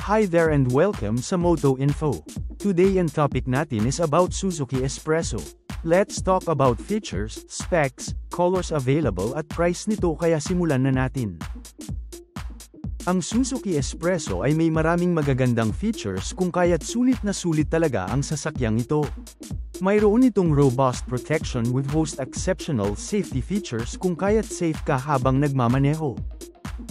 Hi there and welcome sa Moto Info. Today ang topic natin is about Suzuki Espresso. Let's talk about features, specs, colors available at price nito kaya simulan na natin. Ang Suzuki Espresso ay may maraming magagandang features kung kaya't sulit na sulit talaga ang sasakyang ito. Mayroon itong robust protection with most exceptional safety features kung kaya't safe ka habang nagmamaneho.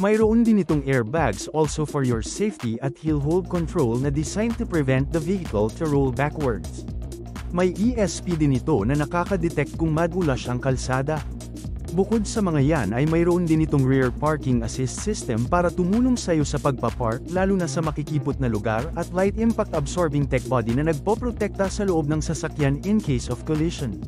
Mayroon din itong airbags also for your safety at hill hold control na designed to prevent the vehicle to roll backwards. May ESP din ito na nakaka-detect kung madulas ang kalsada. Bukod sa mga yan ay mayroon din itong rear parking assist system para tumulong sa iyo sa pagpapark lalo na sa makikipot na lugar at light impact absorbing tech body na nagpoprotekta sa loob ng sasakyan in case of collision.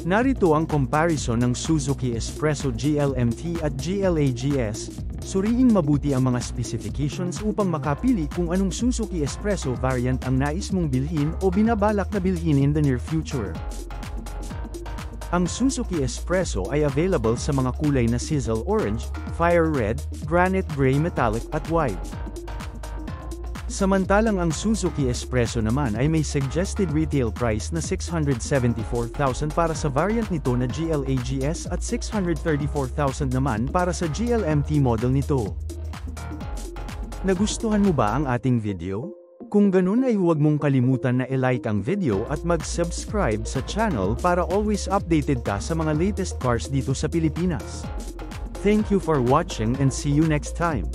Narito ang comparison ng Suzuki Espresso GLMT at GLA-GS. Suriing mabuti ang mga specifications upang makapili kung anong Suzuki Espresso variant ang nais mong bilhin o binabalak na bilhin in the near future. Ang Suzuki Espresso ay available sa mga kulay na Sizzle Orange, Fire Red, Granite Gray Metallic at White. Samantalang ang Suzuki Espresso naman ay may suggested retail price na 674,000 para sa variant nito na GLA-GS at 634,000 naman para sa GLMT model nito. Nagustuhan mo ba ang ating video? Kung ganun ay huwag mong kalimutan na i-like ang video at mag-subscribe sa channel para always updated ka sa mga latest cars dito sa Pilipinas. Thank you for watching and see you next time.